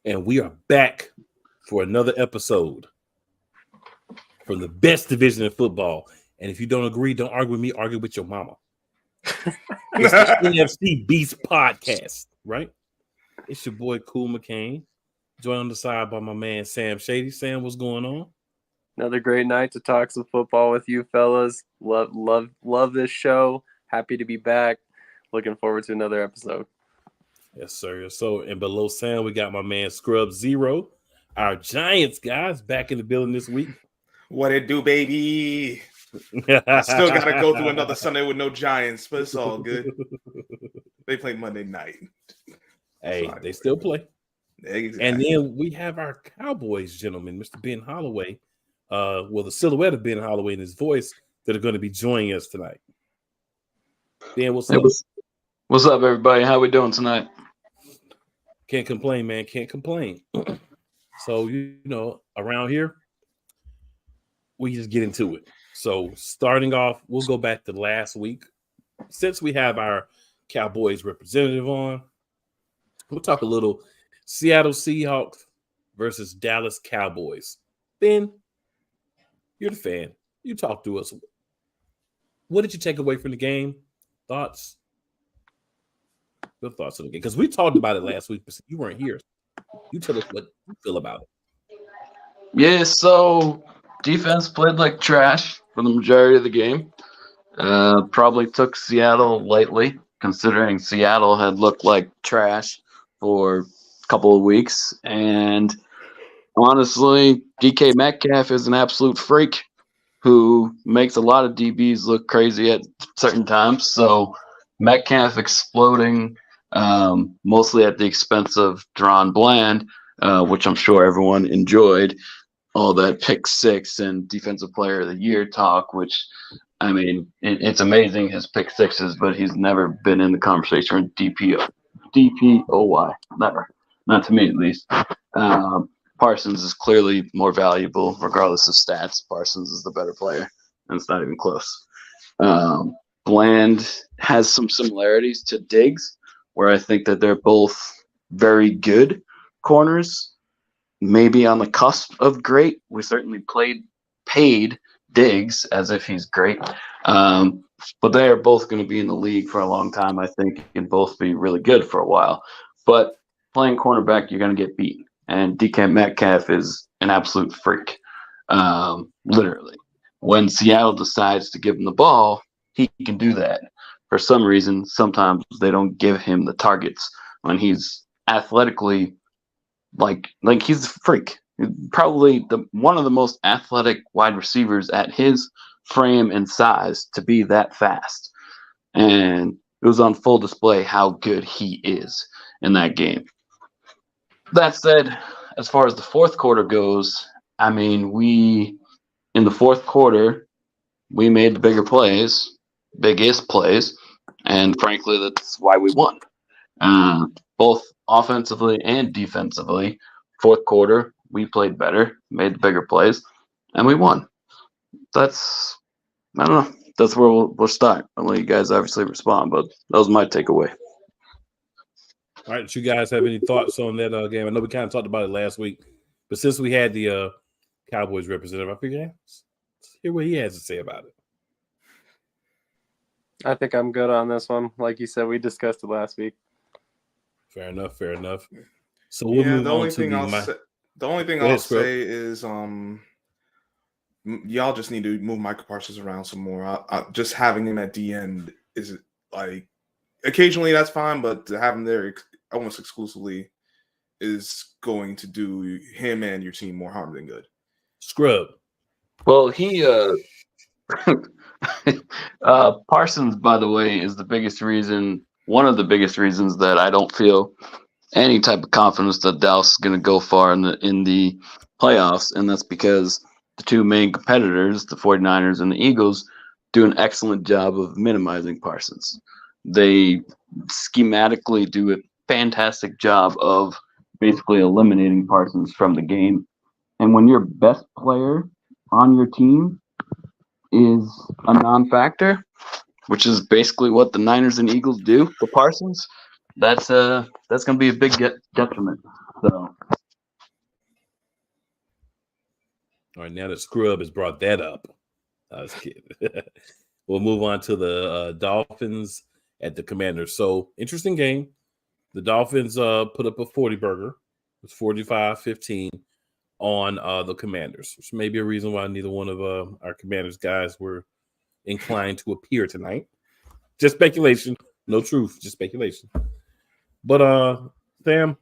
And we are back for another episode from the best division in football. And if you don't agree, don't argue with me, argue with your mama. It's the Nfc Beast Podcast, right? It's your boy Cool McCain, joined on the side by my man Sam Shady. Sam, what's going on? Another great night to talk some football with you fellas. Love this show. Happy to be back. Looking forward to another episode. Yes, sir. So, and below Sam, we got my man Scrub Zero, our Giants guys, back in the building this week. What it do, baby? I still got to go through another Sunday with no Giants, but it's all good. They play Monday night. Hey, they still play. Exactly. And then we have our Cowboys gentleman, Mr. Ben Holloway. The silhouette of Ben Holloway and his voice that are going to be joining us tonight. Ben, what's up? What's up, everybody? How we doing tonight? Can't complain, man. Can't complain. So, around here, we just get into it. So, starting off, we'll go back to last week. Since we have our Cowboys representative on, we'll talk a little Seattle Seahawks versus Dallas Cowboys. Ben, you're the fan. You talk to us. What did you take away from the game? Thoughts? Good thoughts on the game. Because we talked about it last week, but you weren't here. You tell us what you feel about it. Yeah, so defense played like trash for the majority of the game. Probably took Seattle lightly, considering Seattle had looked like trash for a couple of weeks. And honestly, DK Metcalf is an absolute freak who makes a lot of DBs look crazy at certain times. So Metcalf exploding mostly at the expense of Deron Bland, which I'm sure everyone enjoyed. All that pick six and defensive player of the year talk, which, I mean, it's amazing his pick sixes, but he's never been in the conversation with DPOY. Never. Not to me, at least. Parsons is clearly more valuable, regardless of stats. Parsons is the better player, and it's not even close. Bland has some similarities to Diggs, where I think that they're both very good corners, maybe on the cusp of great. We certainly paid Diggs as if he's great, but they are both going to be in the league for a long time, I think, and both be really good for a while. But playing cornerback, you're going to get beat. And DK Metcalf is an absolute freak, literally. When Seattle decides to give him the ball, he can do that. For some reason, sometimes they don't give him the targets when he's athletically, like he's a freak. Probably one of the most athletic wide receivers at his frame and size to be that fast. And it was on full display how good he is in that game. That said, as far as the fourth quarter goes, I mean, in the fourth quarter, we made the biggest plays, and frankly, that's why we won. Both offensively and defensively. Fourth quarter, we played better, made the bigger plays, and we won. I don't know. That's where we'll start. I'll let you guys obviously respond, but that was my takeaway. All right, do you guys have any thoughts on that game? I know we kind of talked about it last week, but since we had the Cowboys representative, I figured, let's hear what he has to say about it. I think I'm good on this one. Like you said, we discussed it last week. Fair enough. So we'll move the on only to thing I'll say is y'all just need to move Michael Parsons around some more. Just having him at the end is like occasionally that's fine, but to have him there almost exclusively is going to do him and your team more harm than good. Scrub. Well, Parsons, by the way, is one of the biggest reasons that I don't feel any type of confidence that Dallas is going to go far in the playoffs, and that's because the two main competitors, the 49ers and the Eagles, do an excellent job of minimizing Parsons. They schematically do a fantastic job of basically eliminating Parsons from the game. And when your best player on your team is a non-factor, which is basically what the Niners and Eagles do for Parsons, that's going to be a big detriment. So All right, now that Scrub has brought that up, I was kidding. We'll move on to the Dolphins at the Commanders. So, interesting game. The Dolphins put up a 40 burger. It was 45-15 on the Commanders, which may be a reason why neither one of our Commanders guys were inclined to appear tonight. Just speculation. No truth, just speculation. But, Sam,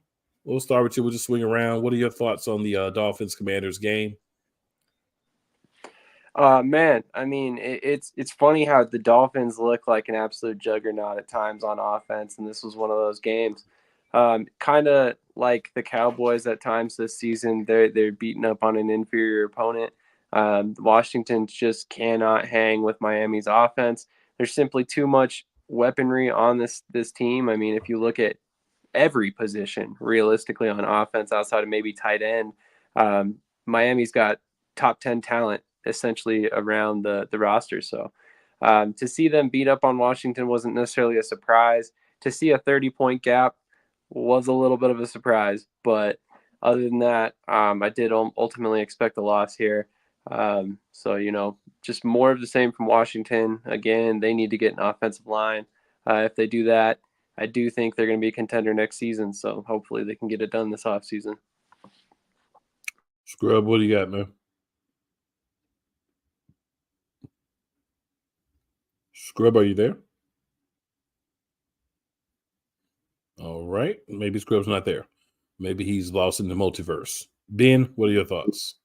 we'll start with you. We'll just swing around. What are your thoughts on the Dolphins-Commanders game? Man, I mean, it's funny how the Dolphins look like an absolute juggernaut at times on offense, and this was one of those games. Kind of like the Cowboys at times this season, they're beating up on an inferior opponent. Washington just cannot hang with Miami's offense. There's simply too much weaponry on this team. I mean, if you look at every position realistically on offense outside of maybe tight end, Miami's got top 10 talent essentially around the roster. So to see them beat up on Washington wasn't necessarily a surprise. To see a 30-point gap was a little bit of a surprise. But other than that, I did ultimately expect a loss here. So, just more of the same from Washington. Again, they need to get an offensive line. If they do that, I do think they're going to be a contender next season. So hopefully they can get it done this offseason. Scrub, what do you got, man? Scrub, are you there? All right. Maybe Scrub's not there. Maybe he's lost in the multiverse. Ben, what are your thoughts?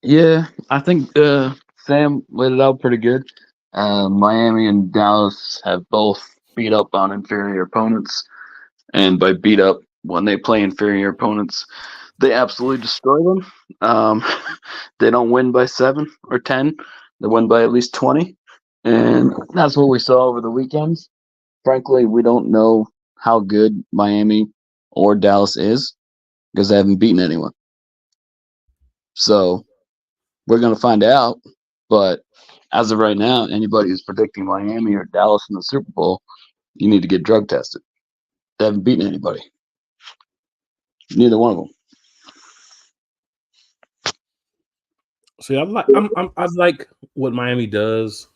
Yeah, I think Sam laid it out pretty good. Miami and Dallas have both beat up on inferior opponents. And by beat up, when they play inferior opponents, they absolutely destroy them. They don't win by 7 or 10. They win by at least 20. And that's what we saw over the weekends. Frankly, we don't know how good Miami or Dallas is because they haven't beaten anyone. So we're going to find out. But as of right now, anybody who's predicting Miami or Dallas in the Super Bowl, you need to get drug tested. They haven't beaten anybody. Neither one of them. See, I like what Miami does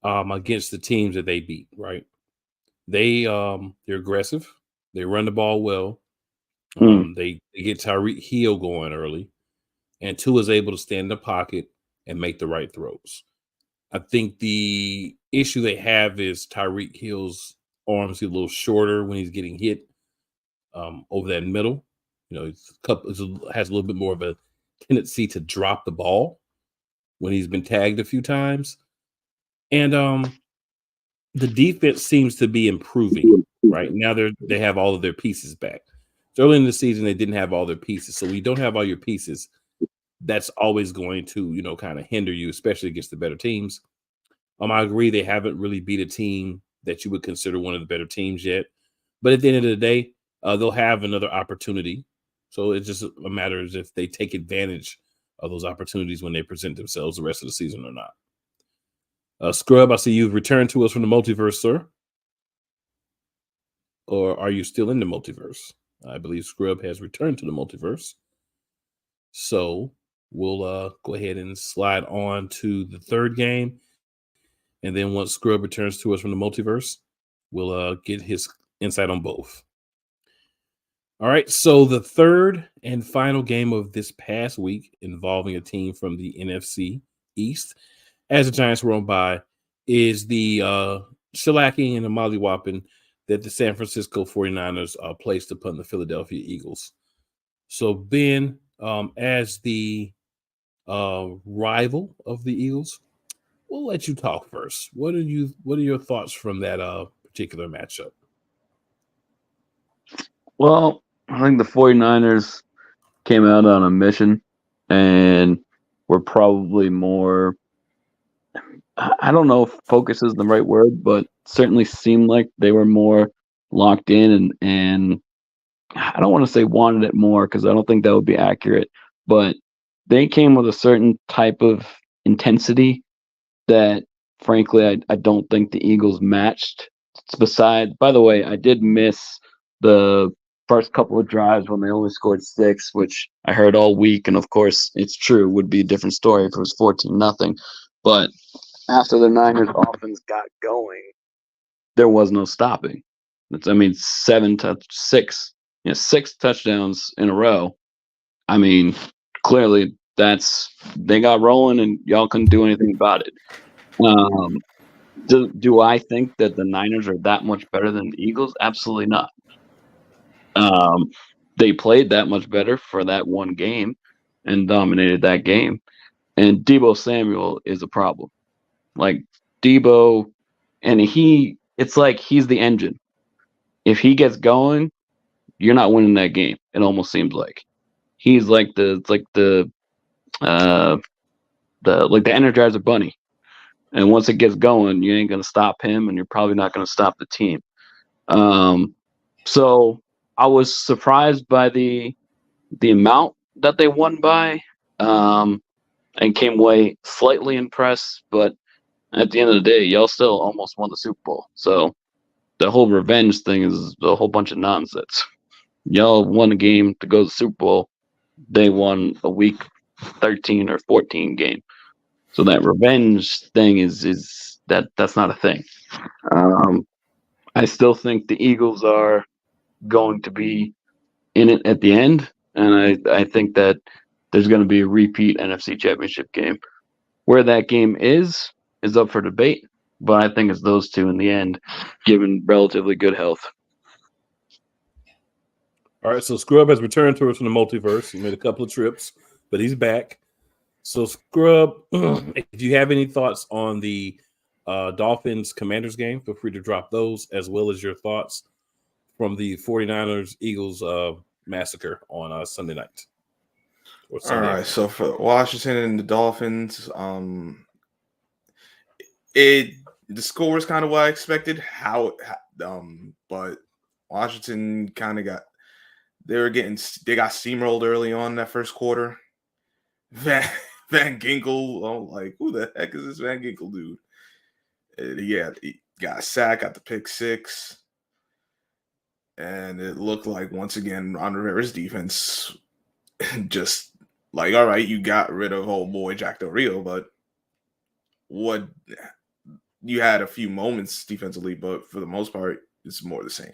against the teams that they beat. Right? They're aggressive. They run the ball well. They get Tyreek Hill going early, and Tua is able to stand in the pocket and make the right throws. I think the issue they have is Tyreek Hill's arms get a little shorter when he's getting hit over that middle. Has a little bit more of a tendency to drop the ball when he's been tagged a few times. And the defense seems to be improving right now. They have all of their pieces back. So early in the season, they didn't have all their pieces. So when you don't have all your pieces, that's always going to, kind of hinder you, especially against the better teams. I agree they haven't really beat a team that you would consider one of the better teams yet. But at the end of the day, they'll have another opportunity. So it's just a matter of if they take advantage of those opportunities when they present themselves the rest of the season or not. Scrub, I see you've returned to us from the multiverse, sir. Or are you still in the multiverse? I believe Scrub has returned to the multiverse. So we'll go ahead and slide on to the third game. And then once Scrub returns to us from the multiverse, we'll get his insight on both. All right, so the third and final game of this past week involving a team from the NFC East, as the Giants were on bye, is the shellacking and the mollywhopping that the San Francisco 49ers placed upon the Philadelphia Eagles. So, Ben, as the rival of the Eagles, we'll let you talk first. What are your thoughts from that particular matchup? Well, I think the 49ers came out on a mission and were probably more, I don't know if focus is the right word, but certainly seemed like they were more locked in and I don't want to say wanted it more because I don't think that would be accurate, but they came with a certain type of intensity that, frankly, I don't think the Eagles matched. By the way, I did miss the first couple of drives when they only scored 6, which I heard all week, and of course it's true, would be a different story if it was 14-0. But after the Niners offense got going, there was no stopping. I mean, 6 touchdowns in a row. I mean, clearly they got rolling and y'all couldn't do anything about it. Do I think that the Niners are that much better than the Eagles? Absolutely not. They played that much better for that one game and dominated that game. And Deebo Samuel is a problem. Like Deebo, and it's like he's the engine. If he gets going, you're not winning that game. It almost seems like he's like the Energizer Bunny. And once it gets going, you ain't gonna stop him, and you're probably not gonna stop the team. So I was surprised by the amount that they won by, and came away slightly impressed. But at the end of the day, y'all still almost won the Super Bowl. So the whole revenge thing is a whole bunch of nonsense. Y'all won a game to go to the Super Bowl. They won a week 13 or 14 game. So that revenge thing is that's not a thing. I still think the Eagles are going to be in it at the end, and I think that there's going to be a repeat NFC Championship game. Where that game is up for debate, but I think it's those two in the end, given relatively good health. All right, so Scrub has returned to us from the multiverse. He made a couple of trips, but he's back. So, Scrub, if you have any thoughts on the Dolphins Commanders game, feel free to drop those, as well as your thoughts from the 49ers Eagles massacre on Sunday night. All right, so for Washington and the Dolphins, the score was kind of what I expected. But Washington kind of they got steamrolled early on that first quarter. Van Ginkel, like, who the heck is this Van Ginkel dude? He got a sack, got the pick 6, and it looked like once again Ron Rivera's defense just like, all right, you got rid of old boy Jack Del Rio, but you had a few moments defensively, but for the most part, it's more the same.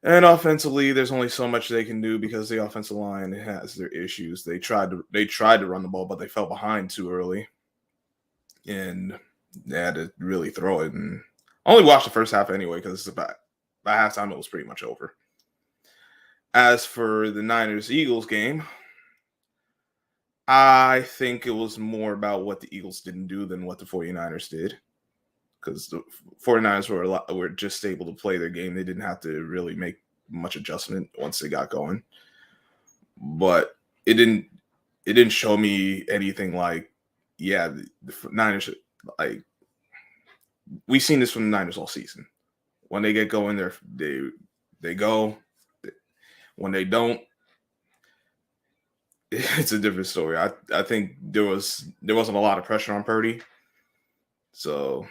And offensively, there's only so much they can do because the offensive line has their issues. They tried to run the ball, but they fell behind too early, and they had to really throw it. And I only watched the first half anyway because by halftime it was pretty much over. As for the Niners-Eagles game, I think it was more about what the Eagles didn't do than what the 49ers did. Because the 49ers were just able to play their game. They didn't have to really make much adjustment once they got going. But it didn't show me anything like, the Niners, like, we've seen this from the Niners all season. When they get going, they go. When they don't, it's a different story. I think there wasn't a lot of pressure on Purdy. So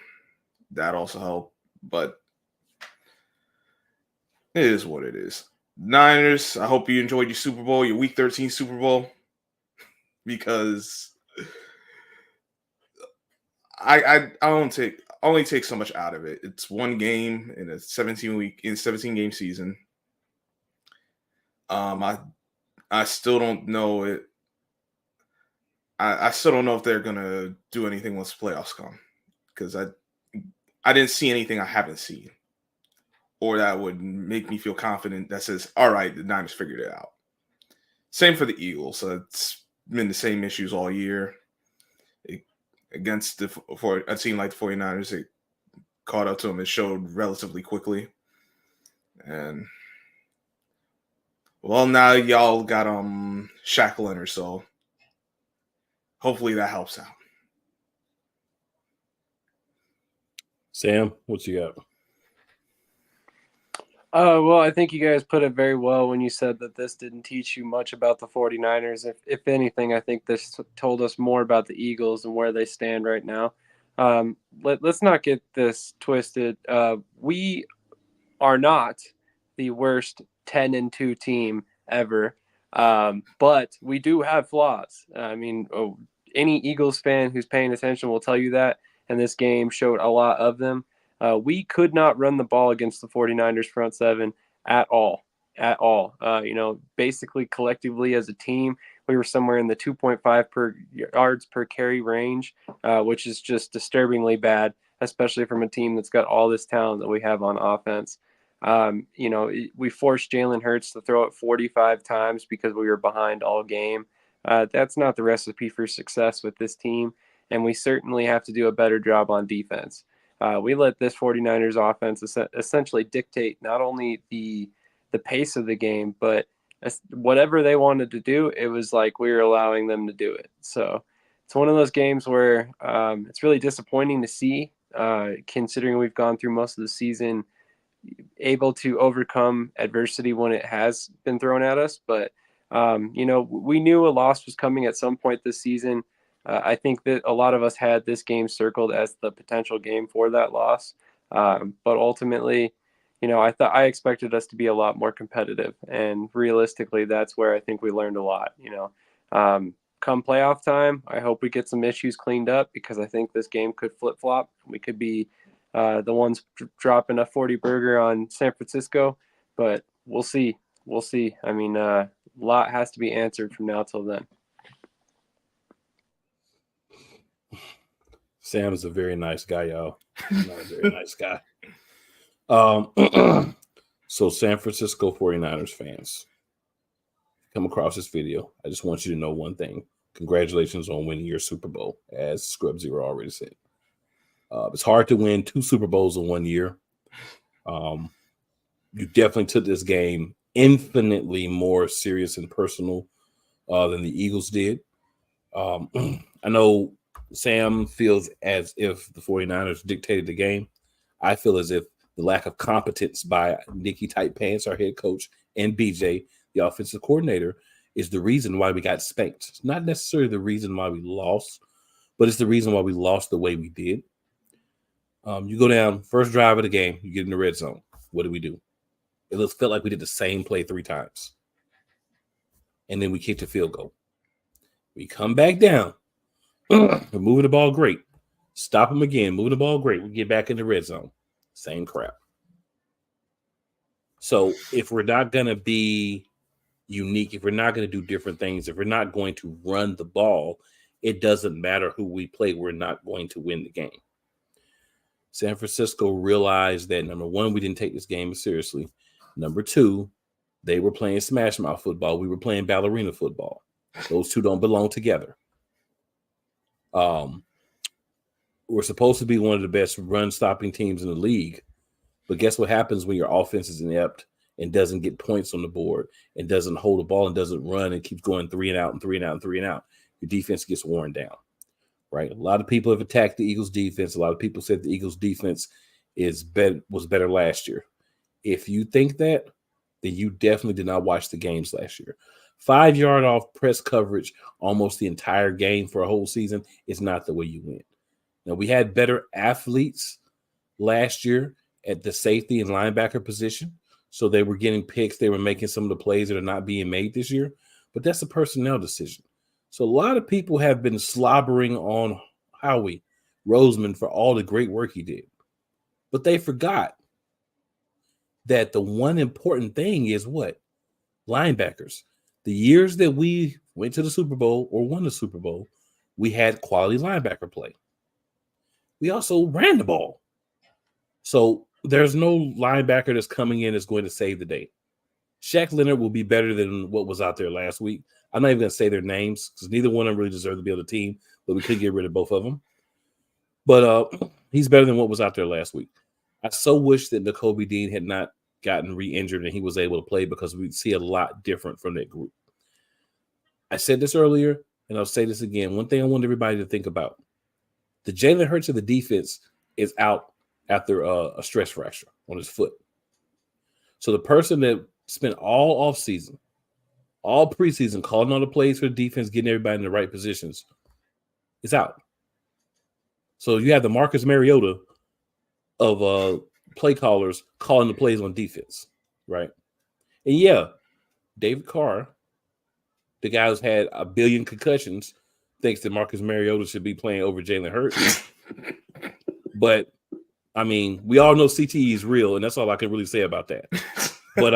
that also helped, but it is what it is. Niners, I hope you enjoyed your Super Bowl, your Week 13 Super Bowl, because I only take so much out of it. It's one game in a 17 game season. I still don't know it. I still don't know if they're gonna do anything once the playoffs come, because I didn't see anything I haven't seen, or that would make me feel confident that says, all right, the Niners figured it out. Same for the Eagles. It's been the same issues all year. Against for a team like the 49ers, it caught up to them. It showed relatively quickly. And, well, now y'all got Shaq Leonard, so hopefully that helps out. Sam, what you got? Well, I think you guys put it very well when you said that this didn't teach you much about the 49ers. If anything, I think this told us more about the Eagles and where they stand right now. Let's not get this twisted. We are not the worst 10-2 team ever. But we do have flaws. I mean, any Eagles fan who's paying attention will tell you that, and this game showed a lot of them. We could not run the ball against the 49ers front seven at all. Basically collectively as a team, we were somewhere in the 2.5 per yards per carry range, which is just disturbingly bad, especially from a team that's got all this talent that we have on offense. We forced Jalen Hurts to throw it 45 times because we were behind all game. That's not the recipe for success with this team, and we certainly have to do a better job on defense. We let this 49ers offense essentially dictate not only the pace of the game, but whatever they wanted to do, it was like we were allowing them to do it. So it's one of those games where it's really disappointing to see, considering we've gone through most of the season able to overcome adversity when it has been thrown at us. But, we knew a loss was coming at some point this season. I think that a lot of us had this game circled as the potential game for that loss. But ultimately, I expected us to be a lot more competitive, and realistically, that's where I think we learned a lot. Come playoff time, I hope we get some issues cleaned up, because I think this game could flip flop. We could be the ones dropping a 40 burger on San Francisco, but we'll see. I mean, a lot has to be answered from now till then. Sam is a very nice guy, y'all. Not a very nice guy. So San Francisco 49ers fans, come across this video, I just want you to know one thing. Congratulations on winning your Super Bowl, as Scrub Zero already said. It's hard to win 2 Super Bowls in 1 year. You definitely took this game infinitely more serious and personal than the Eagles did. I know Sam feels as if the 49ers dictated the game. I feel as if the lack of competence by Nicky Tight Pants, our head coach, and BJ, the offensive coordinator, is the reason why we got spanked. It's not necessarily the reason why we lost, but it's the reason why we lost the way we did. You go down, first drive of the game, you get in the red zone. What do? It felt like we did the same play 3 times. And then we kicked a field goal. We come back down. We're moving the ball great. Stop them again. Moving the ball great. We get back in the red zone. Same crap. So if we're not going to be unique, if we're not going to do different things, if we're not going to run the ball, it doesn't matter who we play. We're not going to win the game. San Francisco realized that, number one, we didn't take this game seriously. Number two, they were playing smash mouth football. We were playing ballerina football. Those two don't belong together. We're supposed to be one of the best run-stopping teams in the league. But guess what happens when your offense is inept and doesn't get points on the board and doesn't hold the ball and doesn't run and keeps going 3 and out and 3 and out and 3 and out? Your defense gets worn down, right? A lot of people have attacked the Eagles' defense. A lot of people said the Eagles' defense was better last year. If you think that, then you definitely did not watch the games last year. 5-yard off press coverage almost the entire game for a whole season is not the way you win. Now, we had better athletes last year at the safety and linebacker position, so they were getting picks. They were making some of the plays that are not being made this year, but that's a personnel decision. So a lot of people have been slobbering on Howie Roseman for all the great work he did, but they forgot that the one important thing is what? Linebackers. The years that we went to the Super Bowl or won the Super Bowl, we had quality linebacker play. We also ran the ball. So there's no linebacker that's coming in that's going to save the day. Shaq Leonard will be better than what was out there last week. I'm not even going to say their names because neither one of them really deserve to be on the team, but we could get rid of both of them. But he's better than what was out there last week. I so wish that Nakobe Dean had not gotten re-injured and he was able to play, because we'd see a lot different from that group. I said this earlier, and I'll say this again. One thing I want everybody to think about: the Jalen Hurts of the defense is out after a stress fracture on his foot. So the person that spent all offseason, all preseason, calling all the plays for the defense, getting everybody in the right positions, is out. So you have the Marcus Mariota of play callers calling the plays on defense, right? And yeah, David Carr, the guy who's had a billion concussions, thinks that Marcus Mariota should be playing over Jalen Hurts. But I mean, we all know CTE is real, and that's all I can really say about that. But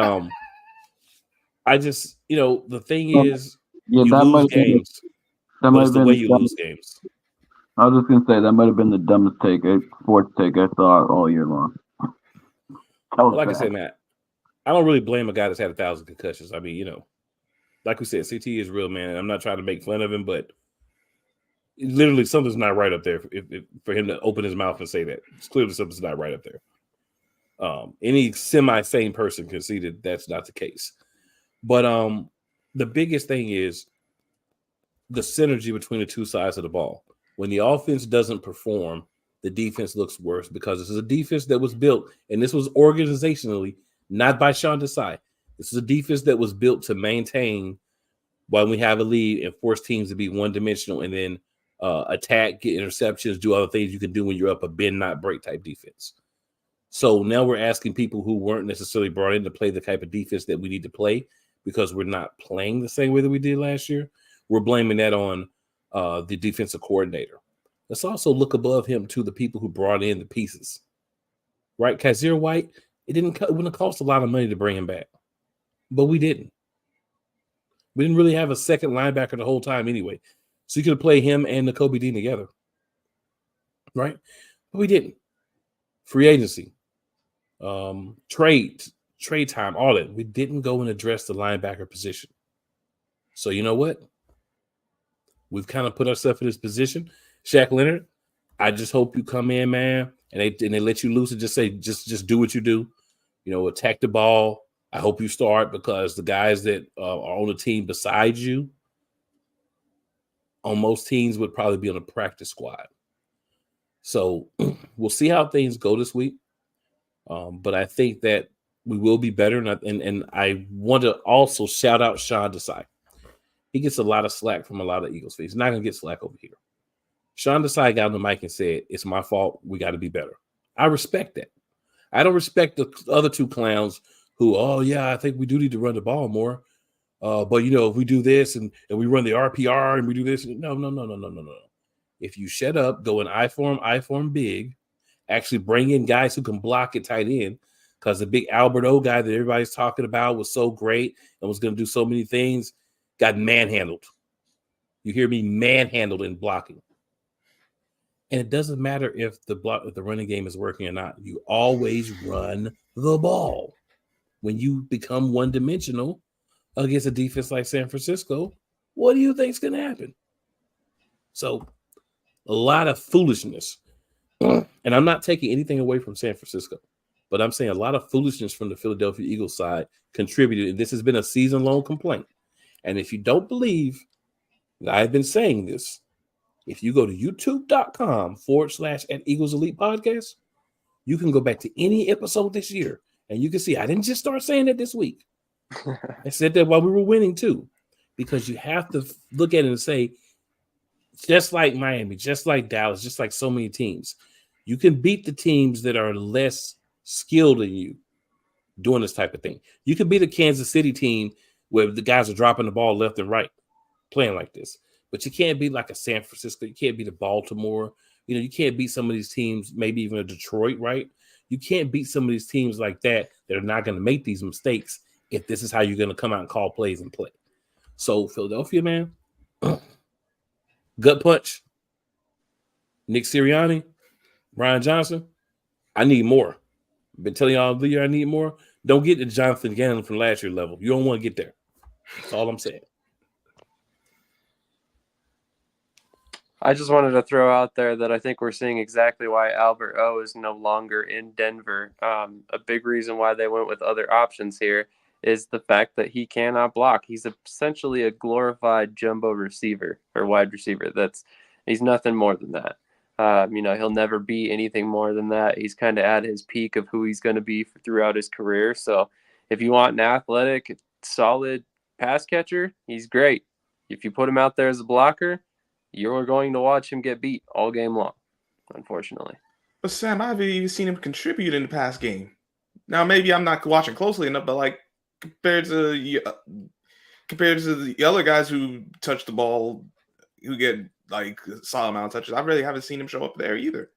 I just, the thing is, you lose games, but it's the way you lose games. I was just gonna say that might have been the dumbest sports take I saw all year long. Like bad. I said, Matt, I don't really blame a guy that's had 1,000 concussions. I mean, like we said, CTE is real, man. I'm not trying to make fun of him, but literally something's not right up there for him to open his mouth and say that. It's clearly something's not right up there. Any semi-sane person can see that that's not the case. But the biggest thing is the synergy between the two sides of the ball. When the offense doesn't perform, the defense looks worse because this is a defense that was built, and this was organizationally, not by Sean Desai. This is a defense that was built to maintain while we have a lead and force teams to be one-dimensional and then attack, get interceptions, do other things you can do when you're up a bend, not break type defense. So now we're asking people who weren't necessarily brought in to play the type of defense that we need to play because we're not playing the same way that we did last year. We're blaming that on the defensive coordinator. Let's also look above him to the people who brought in the pieces, right? Kazir White, it wouldn't have cost a lot of money to bring him back, but we didn't. We didn't really have a second linebacker the whole time anyway. So you could have played him and Nakobe Dean together, right? But we didn't. Free agency, trade time, all that. We didn't go and address the linebacker position. So you know what? We've kind of put ourselves in this position. Shaq Leonard, I just hope you come in, man, and they let you loose and just say, just do what you do. Attack the ball. I hope you start because the guys that are on the team beside you, on most teams, would probably be on a practice squad. So we'll see how things go this week. But I think that we will be better. And I want to also shout out Sean Desai. He gets a lot of slack from a lot of Eagles fans. He's not going to get slack over here. Sean Desai got on the mic and said, it's my fault. We got to be better. I respect that. I don't respect the other two clowns who, I think we do need to run the ball more. But, if we do this and we run the RPR and we do this. No. If you shut up, go in I form big, actually bring in guys who can block at tight end, because the big Albert O guy that everybody's talking about was so great and was going to do so many things, got manhandled. You hear me? Manhandled in blocking. And it doesn't matter if the running game is working or not. You always run the ball. When you become one-dimensional against a defense like San Francisco, what do you think is going to happen? So a lot of foolishness. And I'm not taking anything away from San Francisco, but I'm saying a lot of foolishness from the Philadelphia Eagles side contributed. And this has been a season-long complaint. And if you don't believe that I've been saying this, if you go to youtube.com/@Eagles Elite Podcast, you can go back to any episode this year and you can see I didn't just start saying that this week. I said that while we were winning too, because you have to look at it and say, just like Miami, just like Dallas, just like so many teams, you can beat the teams that are less skilled than you doing this type of thing. You can beat a Kansas City team where the guys are dropping the ball left and right, playing like this. But you can't beat like a San Francisco. You can't beat a Baltimore. You can't beat some of these teams, maybe even a Detroit, right? You can't beat some of these teams like that are not going to make these mistakes if this is how you're going to come out and call plays and play. So Philadelphia, man, gut punch, Nick Sirianni, Brian Johnson, I need more. I've been telling y'all the year I need more. Don't get to Jonathan Gannon from last year level. You don't want to get there. That's all I'm saying. I just wanted to throw out there that I think we're seeing exactly why Albert O is no longer in Denver. A big reason why they went with other options here is the fact that he cannot block. He's essentially a glorified jumbo receiver or wide receiver. He's nothing more than that. He'll never be anything more than that. He's kind of at his peak of who he's going to be throughout his career. So if you want an athletic, solid pass catcher, he's great. If you put him out there as a blocker, you're going to watch him get beat all game long, unfortunately. But Sam, I haven't even seen him contribute in the past game. Now, maybe I'm not watching closely enough, but compared to the other guys who touch the ball, who get like a solid amount of touches. I really haven't seen him show up there either.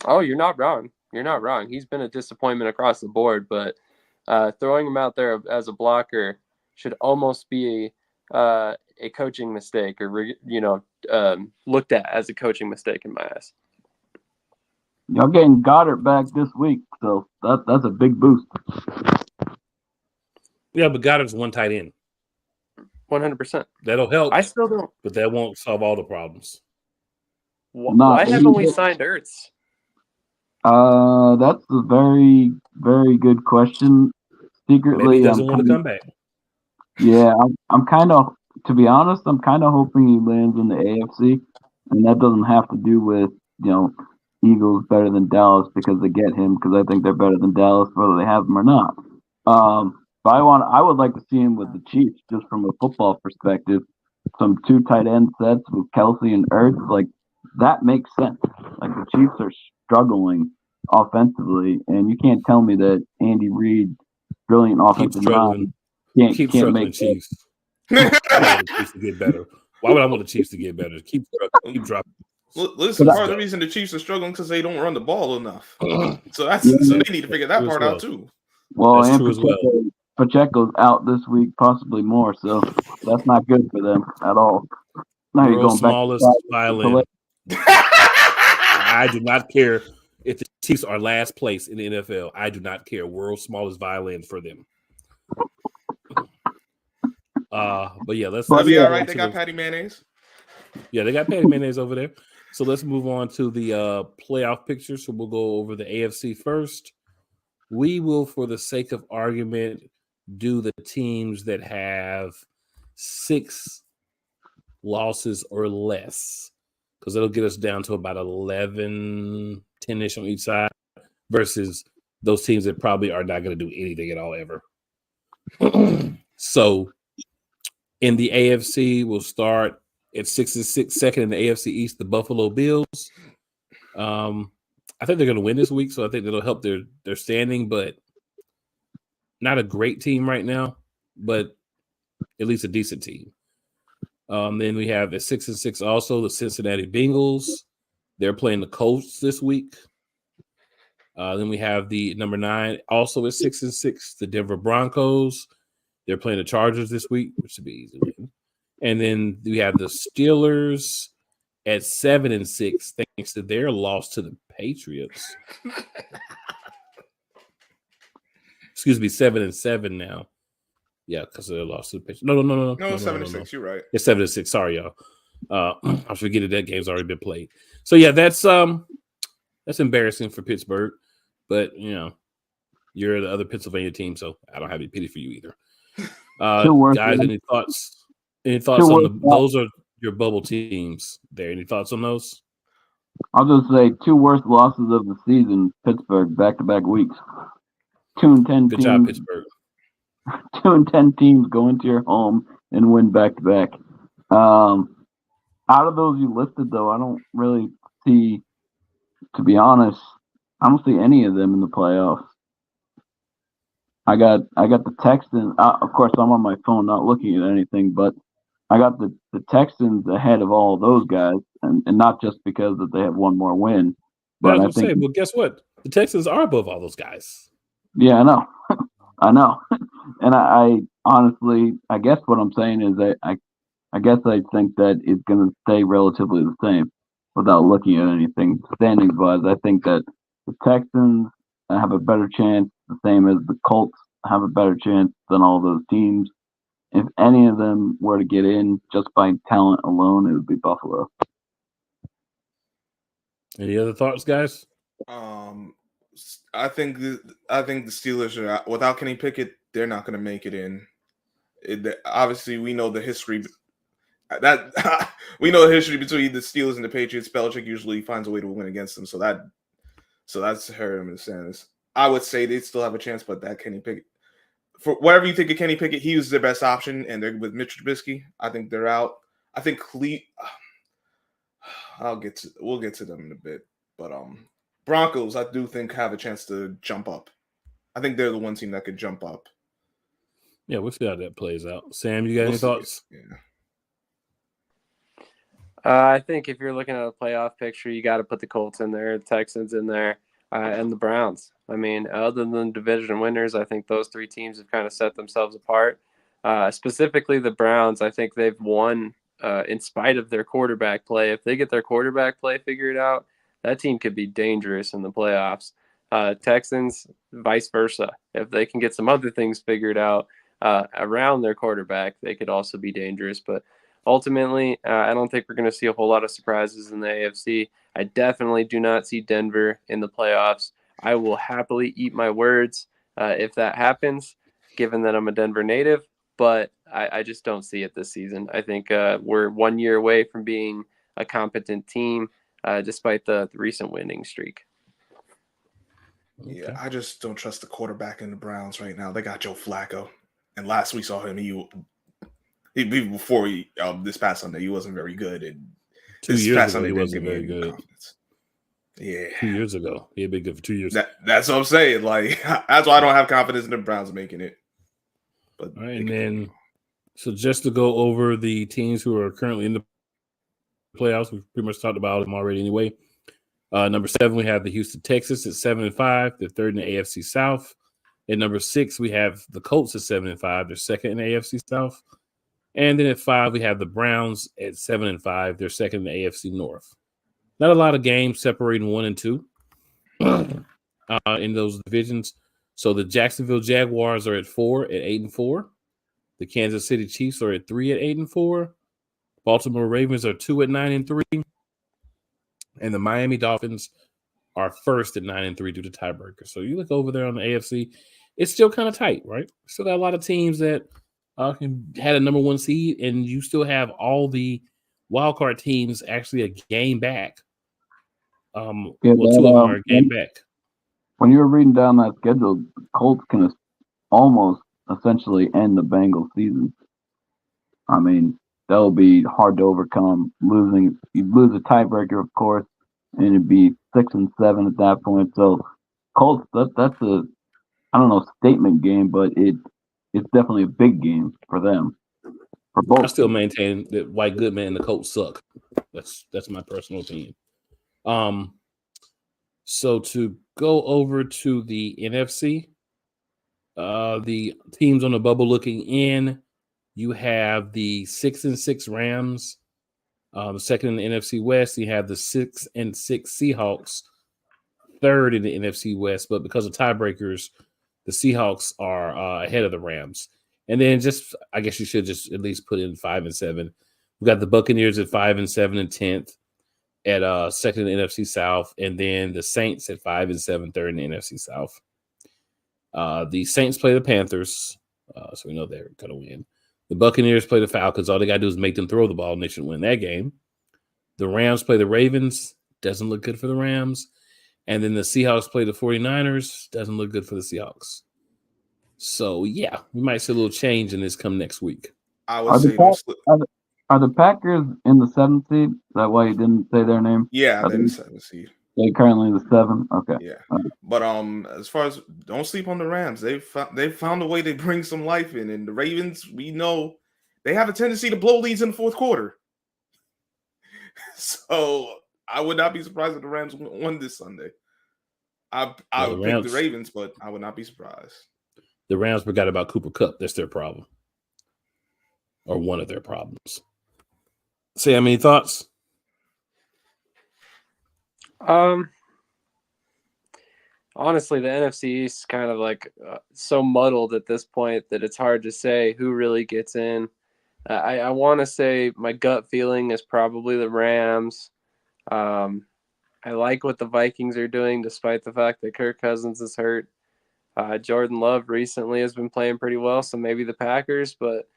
Oh, you're not wrong. You're not wrong. He's been a disappointment across the board, but throwing him out there as a blocker should almost be a coaching mistake, or looked at as a coaching mistake in my eyes. Y'all getting Goddard back this week, so that's a big boost. Yeah, but Goddard's one tight end. 100%. That'll help. I still don't. But that won't solve all the problems. Why haven't we signed Ertz? That's a very, very good question. Secretly, Maybe he doesn't want to come back. Yeah, I'm kind of, to be honest, I'm kind of hoping he lands in the AFC, and that doesn't have to do with Eagles better than Dallas because they get him, because I think they're better than Dallas whether they have him or not. But I would like to see him with the Chiefs just from a football perspective. Some 2 tight end sets with Kelsey and Ertz, like that makes sense. Like the Chiefs are struggling offensively, and you can't tell me that Andy Reid, brilliant offensive mind, can't make Chiefs. I want the Chiefs to get better. Why would I want the Chiefs to get better? Keep dropping. Listen, part of the reason the Chiefs are struggling because they don't run the ball enough. So they need to figure that part out too. Well, that's and Pacheco's out this week, possibly more, so that's not good for them at all. Now you're going smallest violin. I do not care if the Chiefs are last place in the NFL. I do not care. World's smallest violin for them. But yeah, let's be all right. They got Patty Mayonnaise. Yeah, they got Patty Mayonnaise over there. So let's move on to the playoff picture. So we'll go over the AFC first. We will, for the sake of argument, do the teams that have 6 losses or less, because it'll get us down to about 11, 10-ish on each side, versus those teams that probably are not going to do anything at all ever. So in the AFC, we'll start at 6-6, second in the AFC East, the Buffalo Bills. I think they're going to win this week, so I think that'll help their standing, but not a great team right now, but at least a decent team. Then we have at 6-6 also the Cincinnati Bengals. They're playing the Colts this week. Then we have the number 9 also at 6-6, the Denver Broncos. They're playing the Chargers this week, which should be easy win. And then we have the Steelers at 7-6, thanks to their loss to the Patriots. Excuse me, 7-7 now. Yeah, because of their loss to the Patriots. No, 7-6. You're right. It's 7-6. Sorry, y'all. I forget that game's already been played. So yeah, that's embarrassing for Pittsburgh, but you're the other Pennsylvania team, so I don't have any pity for you either. Guys, any thoughts? Any thoughts on those are your bubble teams there? Any thoughts on those? I'll just say 2 worst losses of the season, Pittsburgh, back-to-back weeks. 2-10 Good job, Pittsburgh. 2-10 teams go into your home and win back-to-back. Out of those you listed, though, I don't really see, to be honest, I don't see any of them in the playoffs. I got the Texans. Of course, I'm on my phone, not looking at anything, but I got the Texans ahead of all of those guys, and not just because that they have one more win. But I was going to say, well, guess what? The Texans are above all those guys. Yeah, I know. I know. And I honestly, I guess what I'm saying is that I guess I think that it's going to stay relatively the same without looking at anything standings-wise. I think that the Texans have a better chance, the same as the Colts have a better chance than all those teams. If any of them were to get in just by talent alone, it would be Buffalo. Any other thoughts, guys? I think the Steelers are out. Without Kenny Pickett, they're not going to make it in. Obviously, we know the history. We know the history between the Steelers and the Patriots. Belichick usually finds a way to win against them, so that's hurt him in a sense. I would say they still have a chance, but that Kenny Pickett, for whatever you think of Kenny Pickett, he was their best option, and they're with Mitch Trubisky. I think they're out. I think we'll get to them in a bit, but Broncos, I do think have a chance to jump up. I think they're the one team that could jump up. Yeah, we'll see how that plays out. Sam, you got any We'll see. thoughts? Yeah. I think if you're looking at a playoff picture, you got to put the Colts in there, the Texans in there, and the Browns. I mean, other than division winners, I think those three teams have kind of set themselves apart. Specifically, the Browns, I think they've won in spite of their quarterback play. If they get their quarterback play figured out, that team could be dangerous in the playoffs. Texans, vice versa. If they can get some other things figured out around their quarterback, they could also be dangerous. But ultimately, I don't think we're going to see a whole lot of surprises in the AFC. I definitely do not see Denver in the playoffs. I will happily eat my words if that happens, given that I'm a Denver native, but I just don't see it this season. I think we're 1 year away from being a competent team, despite the recent winning streak. Yeah, Okay. I just don't trust the quarterback in the Browns right now. They got Joe Flacco, and last we saw him, before this past Sunday, he wasn't very good, and 2 this years past ago, Sunday he didn't wasn't give me very any good. confidence. Yeah, 2 years ago, he had been good for 2 years. that's what I'm saying. Like that's why I don't have confidence in the Browns making it. But All right, and then so just to go over the teams who are currently in the playoffs, we've pretty much talked about them already anyway. Number 7, we have the Houston Texans at 7-5. They're third in the AFC South. At number 6, we have the Colts at 7-5. They're second in the AFC South. And then at 5, we have the Browns at 7-5. They're second in the AFC North. Not a lot of games separating 1 and 2 in those divisions. So the Jacksonville Jaguars are at 4 at 8-4. The Kansas City Chiefs are at 3 at 8-4. Baltimore Ravens are 2 at 9-3. And the Miami Dolphins are first at 9-3 due to tiebreakers. So you look over there on the AFC, it's still kind of tight, right? Still got a lot of teams that had a number 1 seed, and you still have all the wild card teams actually a game back. Yeah, well, 2 of them are a game back. When you were reading down that schedule, Colts can almost essentially end the Bengals season. I mean, that'll be hard to overcome. You lose a tiebreaker, of course, and it'd be 6 and 7 at that point. So Colts, that's a, I don't know, statement game, but it's definitely a big game for them. For both. I still maintain that White Goodman and the Colts suck. That's my personal opinion. So to go over to the NFC, the teams on the bubble looking in, you have the 6-6 Rams, second in the NFC West. You have the 6-6 Seahawks, third in the NFC West, but because of tiebreakers, the Seahawks are ahead of the Rams. And then I guess you should just at least put in 5-7. We've got the Buccaneers at 5-7 and 10th at second in the NFC South, and then the Saints at 5-7, third in the NFC South. The Saints play the Panthers, so we know they're going to win. The Buccaneers play the Falcons. All they got to do is make them throw the ball, and they should win that game. The Rams play the Ravens. Doesn't look good for the Rams. And then the Seahawks play the 49ers. Doesn't look good for the Seahawks. So, yeah, we might see a little change in this come next week. I would say are the Packers in the 7th seed? Is that why you didn't say their name? Yeah, they're in the 7th seed. They're currently the 7. Okay. Yeah, but as far as don't sleep on the Rams, they've found a way to bring some life in, and the Ravens, we know they have a tendency to blow leads in the fourth quarter. So I would not be surprised if the Rams won this Sunday. I would pick the Ravens, but I would not be surprised. The Rams forgot about Cooper Kupp. That's their problem, or one of their problems. Sam, any thoughts? Honestly, the NFC East is kind of like so muddled at this point that it's hard to say who really gets in. I want to say my gut feeling is probably the Rams. I like what the Vikings are doing, despite the fact that Kirk Cousins is hurt. Jordan Love recently has been playing pretty well, so maybe the Packers. But,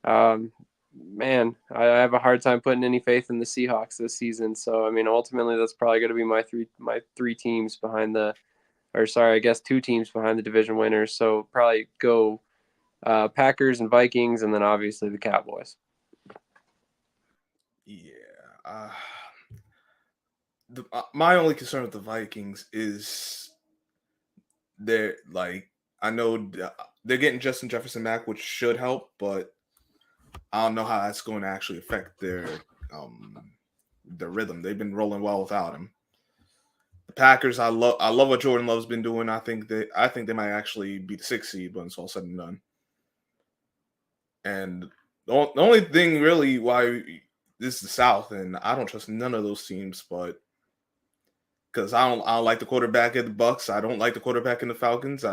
man, I have a hard time putting any faith in the Seahawks this season. So, I mean, ultimately, that's probably going to be my three teams behind I guess 2 teams behind the division winners. So probably go Packers and Vikings, and then obviously the Cowboys. Yeah. My only concern with the Vikings is I know they're getting Justin Jefferson back, which should help, but I don't know how that's going to actually affect their rhythm. They've been rolling well without him. The Packers, I love what Jordan Love's been doing. I think they might actually be the 6th seed when it's all said and done. And the only thing really why this is the South, and I don't trust none of those teams, but because I don't like the quarterback at the Bucks, I don't like the quarterback in the Falcons.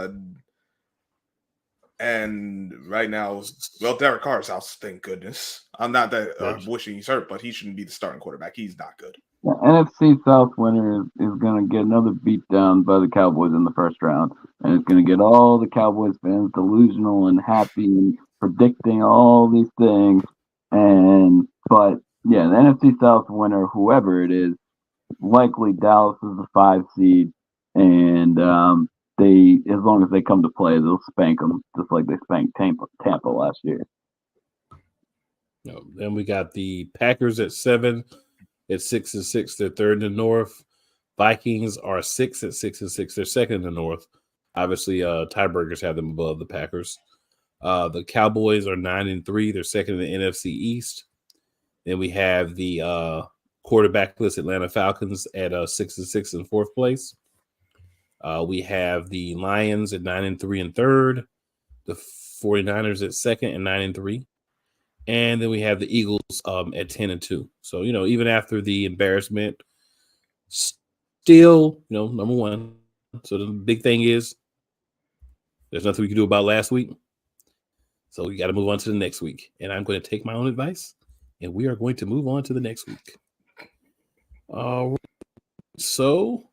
And right now, well, Derek Carr's out. Thank goodness. I'm not that wishing he's hurt, but he shouldn't be the starting quarterback. He's not good. Yeah, NFC South winner is going to get another beat down by the Cowboys in the first round, and it's going to get all the Cowboys fans delusional and happy and predicting all these things. But yeah, the NFC South winner, whoever it is, likely Dallas is the 5 seed, and they, as long as they come to play, they'll spank them just like they spanked Tampa last year. Then we got the Packers at 7, at 6-6. They're 3rd in the North. Vikings are 6 at 6-6. They're 2nd in the North. Obviously, tiebreakers have them above the Packers. The Cowboys are 9-3. They're 2nd in the NFC East. Then we have the quarterbackless Atlanta Falcons at 6-6 in 4th place. We have the Lions at 9-3 in 3rd. The 49ers at 2nd and 9-3. And then we have the Eagles at 10-2. So, even after the embarrassment, still, number 1. So the big thing is there's nothing we can do about last week. So we got to move on to the next week. And I'm going to take my own advice, and we are going to move on to the next week. So,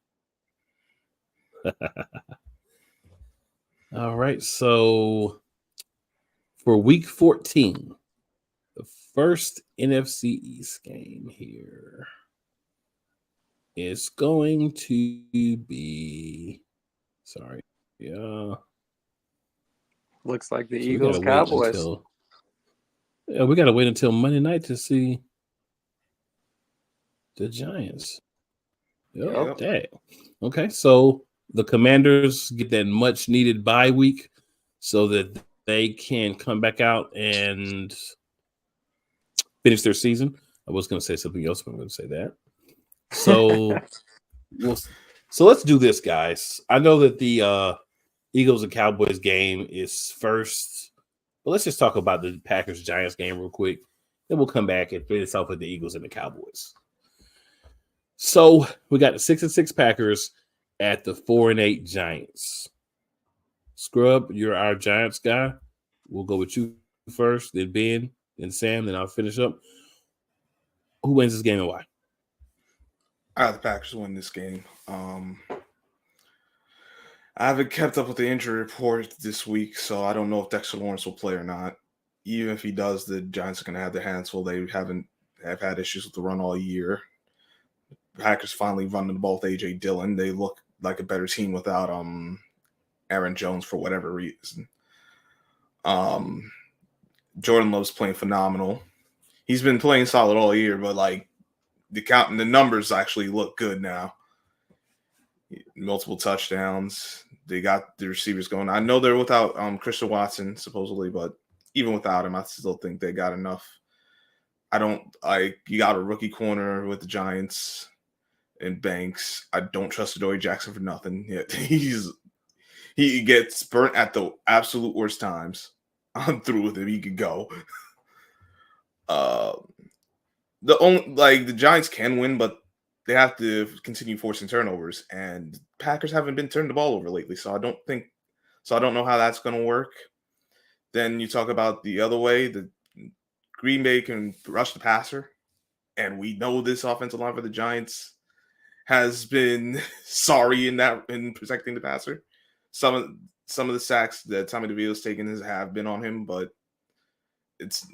all right. So for week 14, the first NFC East game here is going to be, looks like the so Eagles Cowboys. We got to wait until Monday night to see the Giants. Yep. Dang. Okay, so the Commanders get that much needed bye week so that they can come back out and finish their season. I was going to say something else, but I'm going to say that. So, so let's do this, guys. I know that the Eagles and Cowboys game is first, but let's just talk about the Packers-Giants game real quick. Then we'll come back and finish off with the Eagles and the Cowboys. So we got the 6-6 Packers at the 4-8 Giants. Scrub, you're our Giants guy. We'll go with you first, then Ben, then Sam, then I'll finish up. Who wins this game and why? I have the Packers win this game. I haven't kept up with the injury report this week, so I don't know if Dexter Lawrence will play or not. Even if he does, the Giants are going to have their hands full. They have had issues with the run all year. The Packers finally running the ball with A.J. Dillon. They look like a better team without Aaron Jones for whatever reason. Jordan Love's playing phenomenal. He's been playing solid all year, but the numbers actually look good now. Multiple touchdowns. They got the receivers going. I know they're without Christian Watson supposedly, but even without him, I still think they got enough. You got a rookie corner with the Giants and Banks. I don't trust Adoree Jackson for nothing. Yeah, he gets burnt at the absolute worst times. I'm through with him. He could go. The Giants can win, but they have to continue forcing turnovers, and Packers haven't been turning the ball over lately. So I don't know how that's going to work. Then you talk about the other way, the Green Bay can rush the passer, and we know this offensive line for the Giants has been sorry in protecting the passer. Some of the sacks that Tommy DeVito's taken have been on him, but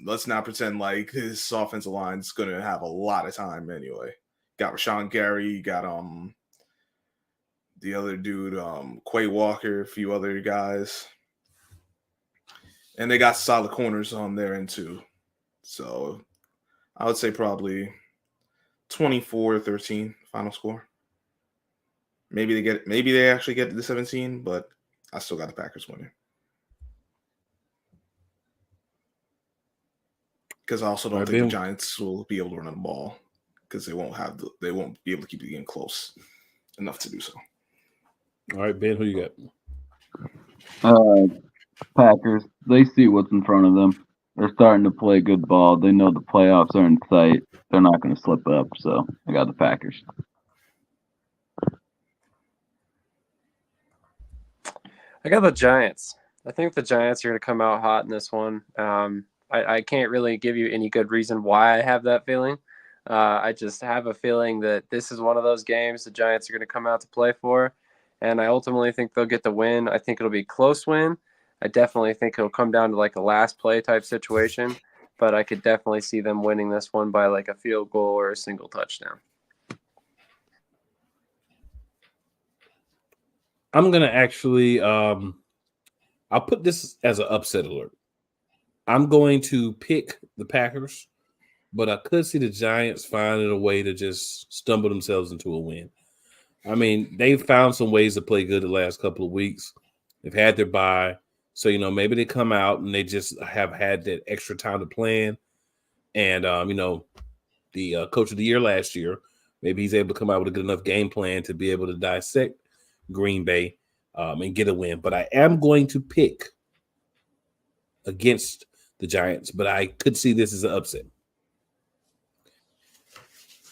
let's not pretend like his offensive line is going to have a lot of time anyway. Got Rashawn Gary, got the other dude, Quay Walker, a few other guys. And they got solid corners on their end too. So I would say probably 24-13 final score. Maybe they actually get to the 17, but I still got the Packers winning. because I also don't All right, think the Ben. Giants will be able to run the ball because they won't be able to keep the game close enough to do so. All right, Ben, who you got? Packers, they see what's in front of them. They're starting to play good ball. They know the playoffs are in sight. They're not going to slip up, so I got the Packers. I got the Giants. I think the Giants are going to come out hot in this one. I can't really give you any good reason why I have that feeling. I just have a feeling that this is one of those games the Giants are going to come out to play for, and I ultimately think they'll get the win. I think it'll be a close win. I definitely think it'll come down to like a last play type situation, but I could definitely see them winning this one by like a field goal or a single touchdown. I'm gonna actually I'll put this as an upset alert. I'm going to pick the Packers, but I could see the Giants finding a way to just stumble themselves into a win. I mean, they've found some ways to play good the last couple of weeks. They've had their bye. So, maybe they come out and they just have had that extra time to plan. And, the coach of the year last year, maybe he's able to come out with a good enough game plan to be able to dissect Green Bay and get a win. But I am going to pick against the Giants, but I could see this as an upset.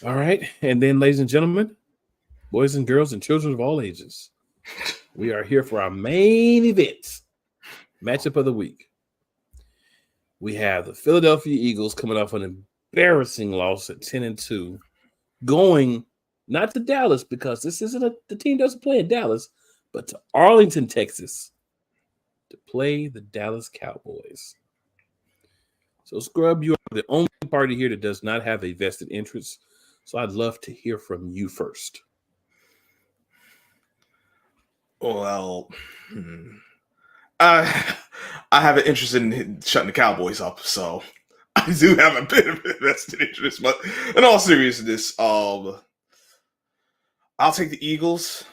All right. And then, ladies and gentlemen, boys and girls and children of all ages, we are here for our main event, matchup of the week. We have the Philadelphia Eagles coming off an embarrassing loss at 10-2, going not to Dallas because this isn't the team doesn't play in Dallas, but to Arlington, Texas, to play the Dallas Cowboys. So, Scrub, you are the only party here that does not have a vested interest. So I'd love to hear from you first. Well, I have an interest in shutting the Cowboys up, so I do have a bit of a vested interest. But in all seriousness, I'll take the Eagles.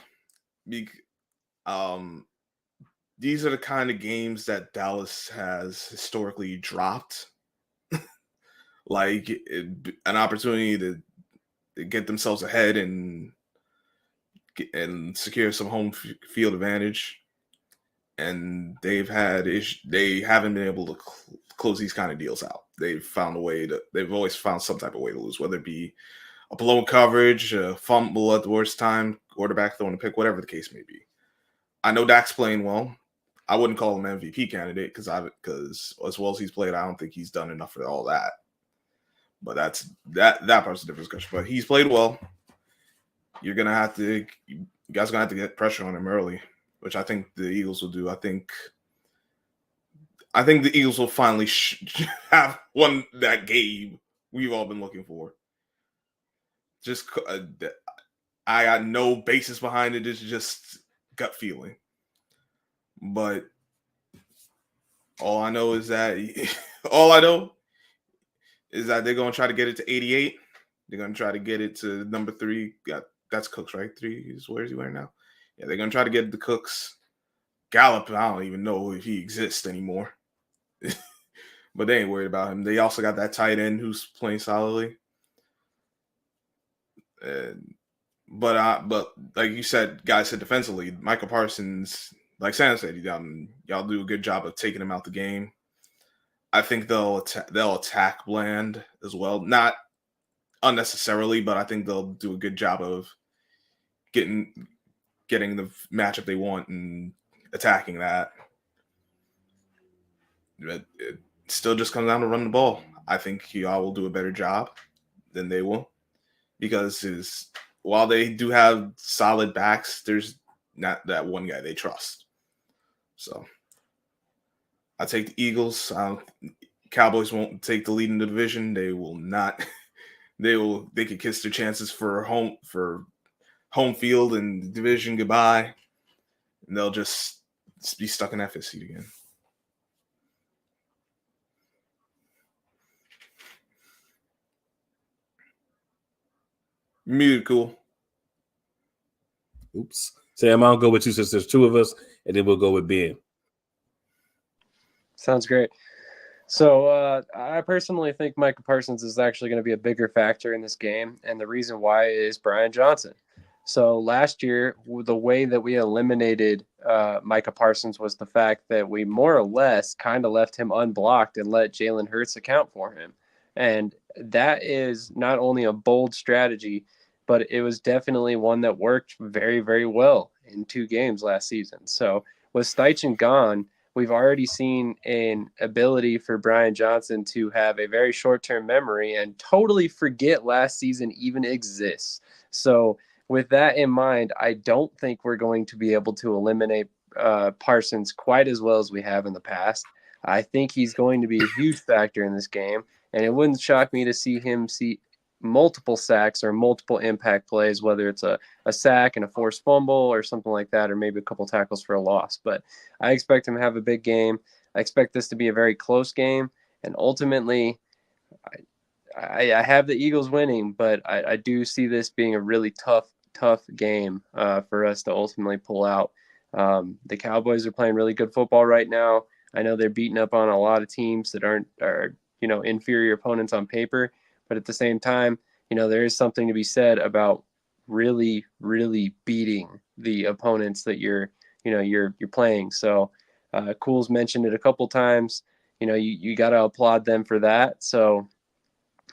These are the kind of games that Dallas has historically dropped. Like an opportunity to get themselves ahead and secure some home field advantage, and they haven't been able to close these kind of deals out. They've always found some type of way to lose, whether it be a blown coverage, a fumble at the worst time, quarterback throwing a pick, whatever the case may be. I know Dak's playing well. I wouldn't call him MVP candidate because as well as he's played, I don't think he's done enough for all that. But that part's a different discussion. But he's played well. You guys are gonna have to get pressure on him early, which I think the Eagles will do. I think the Eagles will finally have won that game we've all been looking for. Just I got no basis behind it. It's just gut feeling. But all I know is that they're going to try to get it to 88. They're going to try to get it to number 3. That's Cooks, right? 3 is where is he wearing now? Yeah, they're going to try to get the Cooks. Gallup, I don't even know if he exists anymore. But they ain't worried about him. They also got that tight end who's playing solidly. But like you said, guys said defensively, Michael Parsons, like Sam said, y'all do a good job of taking him out the game. I think they'll attack Bland as well, not unnecessarily, but I think they'll do a good job of getting the matchup they want and attacking that. It still just comes down to running the ball. I think y'all will do a better job than they will because while they do have solid backs, there's not that one guy they trust. So I take the Eagles. Cowboys won't take the lead in the division. They will not. They could kiss their chances for home field and the division goodbye, and they'll just be stuck in that 5th seed again. Muted, cool. Oops. Sam, I'll go with you since there's 2 of us, and then we'll go with Ben. Sounds great. So I personally think Micah Parsons is actually going to be a bigger factor in this game, and the reason why is Brian Johnson. So last year, the way that we eliminated Micah Parsons was the fact that we more or less kind of left him unblocked and let Jalen Hurts account for him. And that is not only a bold strategy, but it was definitely one that worked very, very well in 2 games last season. So with Steichen gone, we've already seen an ability for Brian Johnson to have a very short-term memory and totally forget last season even exists. So with that in mind, I don't think we're going to be able to eliminate Parsons quite as well as we have in the past. I think he's going to be a huge factor in this game, and it wouldn't shock me to see him see multiple sacks or multiple impact plays, whether it's a sack and a forced fumble or something like that, or maybe a couple tackles for a loss. But I expect him to have a big game. I expect this to be a very close game, and ultimately, I have the Eagles winning, but I do see this being a really tough game for us to ultimately pull out. The Cowboys are playing really good football right now. I know they're beating up on a lot of teams that are inferior opponents on paper, but at the same time, there is something to be said about really, really beating the opponents that you're playing. So Cool's mentioned it a couple times. You got to applaud them for that. So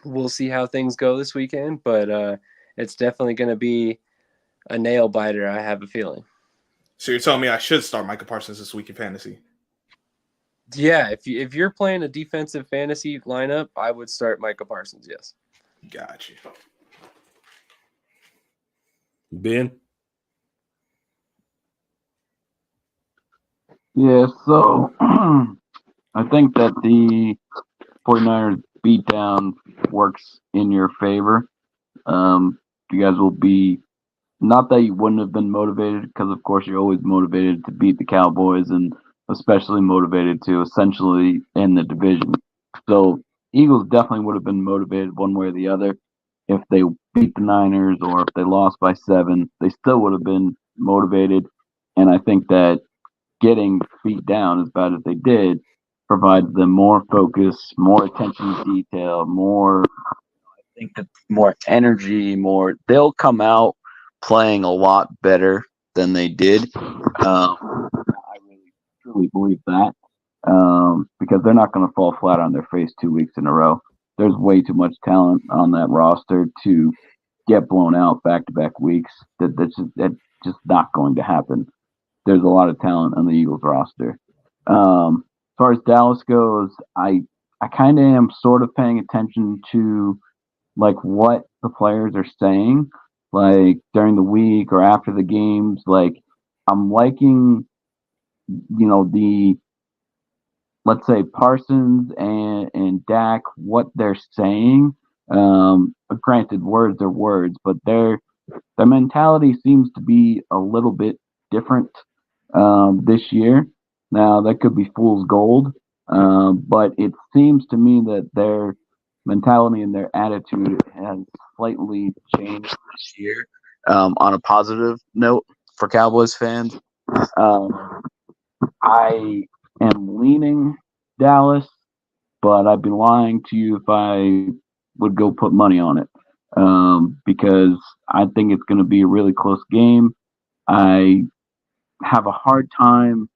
we'll see how things go this weekend, but it's definitely going to be a nail biter, I have a feeling. So you're telling me I should start Micah Parsons this week in fantasy? Yeah, if you're playing a defensive fantasy lineup, I would start Micah Parsons, yes. Gotcha. Ben? Yeah, so I think that the 49ers beatdown works in your favor. You guys will be, not that you wouldn't have been motivated, because of course you're always motivated to beat the Cowboys and especially motivated to essentially end the division. So Eagles definitely would have been motivated one way or the other. If they beat the Niners or if they lost by 7, they still would have been motivated. And I think that getting beat down as bad as they did provides them more focus, more attention to detail, more, I think that more energy, more, they'll come out playing a lot better than they did. I really truly believe that because they're not going to fall flat on their face 2 weeks in a row. There's way too much talent on that roster to get blown out back-to-back weeks. That's just not going to happen. There's a lot of talent on the Eagles roster. As far as Dallas goes, I kind of am sort of paying attention to like what the players are saying, like during the week or after the games. Like I'm liking, the, let's say Parsons and Dak, what they're saying. Granted, words are words, but their mentality seems to be a little bit different this year. Now that could be fool's gold, but it seems to me that their mentality and their attitude has slightly changed this year. On a positive note for Cowboys fans, I am leaning Dallas, but I'd be lying to you if I would go put money on it because I think it's going to be a really close game. I have a hard time.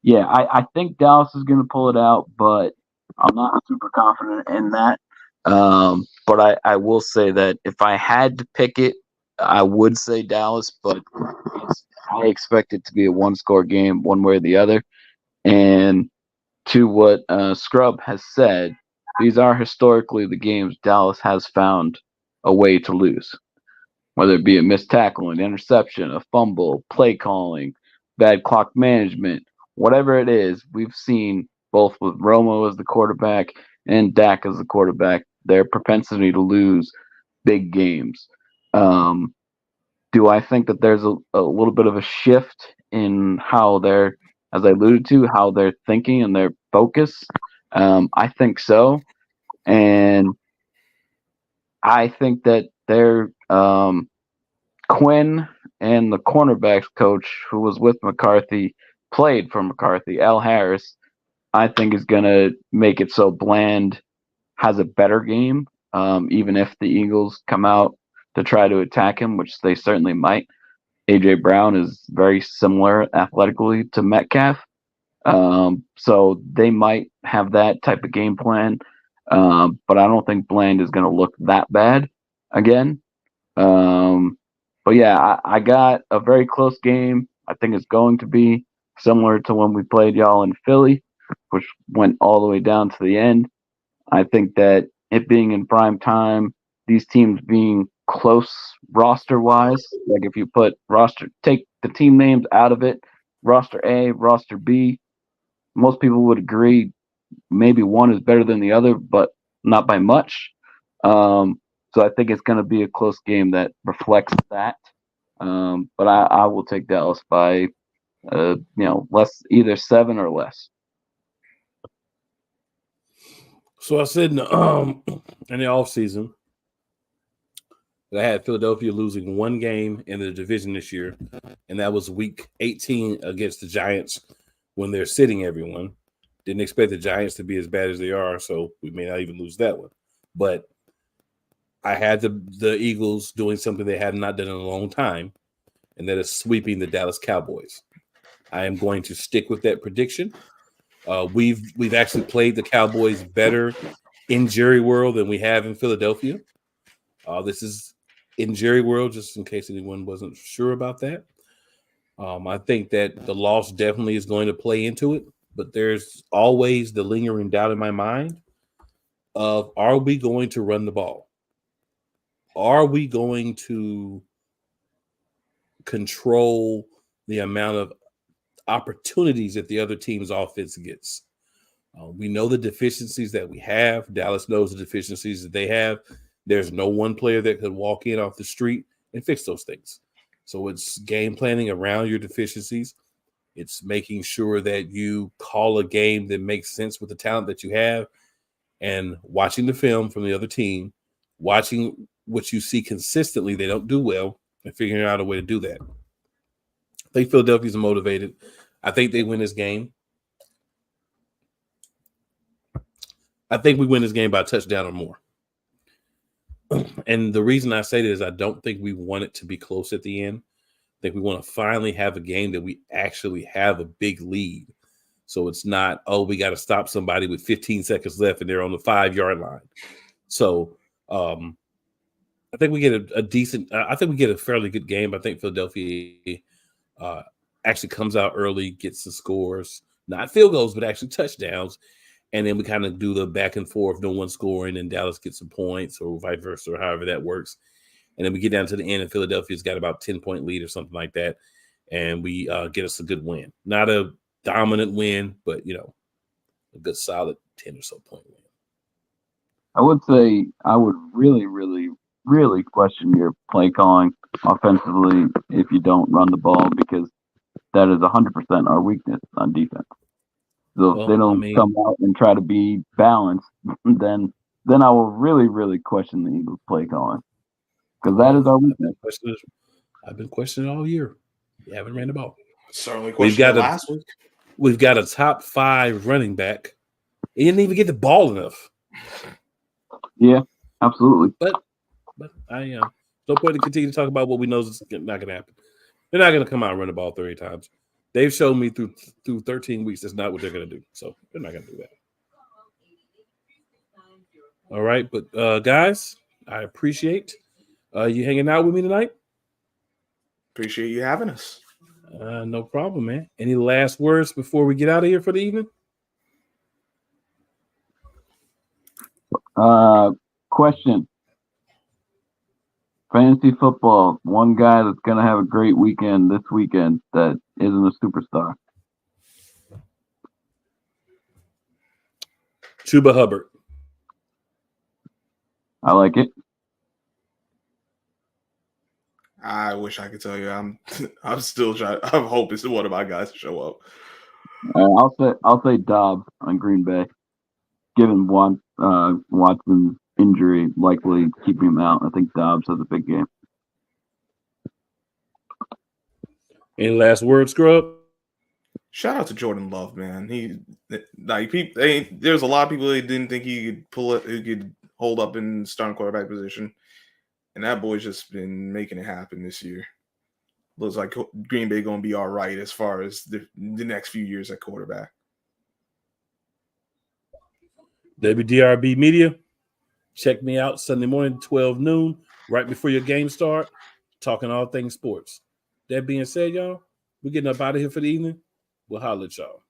Yeah, I think Dallas is going to pull it out, but I'm not super confident in that. But I will say that if I had to pick it, I would say Dallas, but I expect it to be a one-score game one way or the other. And to what Scrub has said, these are historically the games Dallas has found a way to lose, whether it be a missed tackle, an interception, a fumble, play calling, bad clock management, whatever it is. We've seen both with Romo as the quarterback and Dak as the quarterback, their propensity to lose big games. Do I think that there's a little bit of a shift in how they're, as I alluded to, how they're thinking and their focus? I think so. And I think that they're Quinn and the cornerbacks coach who was with McCarthy, played for McCarthy, Al Harris. I think is going to make it so Bland has a better game, even if the Eagles come out to try to attack him, which they certainly might. A.J. Brown is very similar athletically to Metcalf. So they might have that type of game plan. But I don't think Bland is going to look that bad again. But yeah, I got a very close game. I think it's going to be similar to when we played y'all in Philly, which went all the way down to the end. I think that it being in prime time, these teams being close roster wise, like if you put take the team names out of it, roster A, roster B, most people would agree maybe one is better than the other, but not by much. So I think it's going to be a close game that reflects that. But I will take Dallas by, less, either 7 or less. So I said in the offseason that I had Philadelphia losing one game in the division this year, and that was week 18 against the Giants when they're sitting everyone. Didn't expect the Giants to be as bad as they are, so we may not even lose that one. But I had the Eagles doing something they had not done in a long time, and that is sweeping the Dallas Cowboys. I am going to stick with that prediction. We've actually played the Cowboys better in Jerry World than we have in Philadelphia. This is in Jerry World, just in case anyone wasn't sure about that. I think that the loss definitely is going to play into it, but there's always the lingering doubt in my mind of, are we going to run the ball? Are we going to control the amount of opportunities that the other team's offense gets? We know the deficiencies that we have. Dallas knows the deficiencies that they have. There's no one player that could walk in off the street and fix those things. So it's game planning around your deficiencies. It's making sure that you call a game that makes sense with the talent that you have, and watching the film from the other team, watching what you see consistently they don't do well, and figuring out a way to do that. I think Philadelphia's motivated. I think they win this game. I think we win this game by a touchdown or more. And the reason I say that is I don't think we want it to be close at the end. I think we want to finally have a game that we actually have a big lead. So it's not, we got to stop somebody with 15 seconds left and they're on the 5-yard line. So I think we get a fairly good game. I think Philadelphia actually comes out early, gets the scores, not field goals, but actually touchdowns. And then we kind of do the back and forth, no one scoring, and Dallas gets some points, or vice versa, or however that works. And then we get down to the end, and Philadelphia's got about 10-point lead or something like that, and we get us a good win. Not a dominant win, but, a good solid 10 or so point win. I would say I would really, really, really question your play calling offensively if you don't run the ball, because that is 100% our weakness on defense. So if they don't come out and try to be balanced, then I will really, really question the Eagles' play calling, because that is our weakness. I've been questioning all year. You haven't ran the ball. Certainly questioned last week. We've got a top 5 running back. He didn't even get the ball enough. Yeah, absolutely. But I no point to continue to talk about what we know is not going to happen. They're not going to come out and run the ball 30 times. They've shown me through 13 weeks that's not what they're going to do. So they're not going to do that. All right. But, guys, I appreciate you hanging out with me tonight. Appreciate you having us. No problem, man. Any last words before we get out of here for the evening? Question. Fantasy football, one guy that's going to have a great weekend this weekend that isn't a superstar. Chuba Hubbard. I like it. I wish I could tell you. I'm still trying. I'm hoping one of my guys to show up. I'll say Dobbs on Green Bay, given Watson's injury likely keeping him out. I think Dobbs has a big game. Any last words, Scrub? Shout out to Jordan Love, man. There's a lot of people that didn't think he could pull it, he could hold up in starting quarterback position, and that boy's just been making it happen this year. Looks like Green Bay going to be all right as far as the next few years at quarterback. WDRB Media. Check me out Sunday morning, 12 noon, right before your game start, talking all things sports. That being said, y'all, we're getting up out of here for the evening. We'll holler at y'all.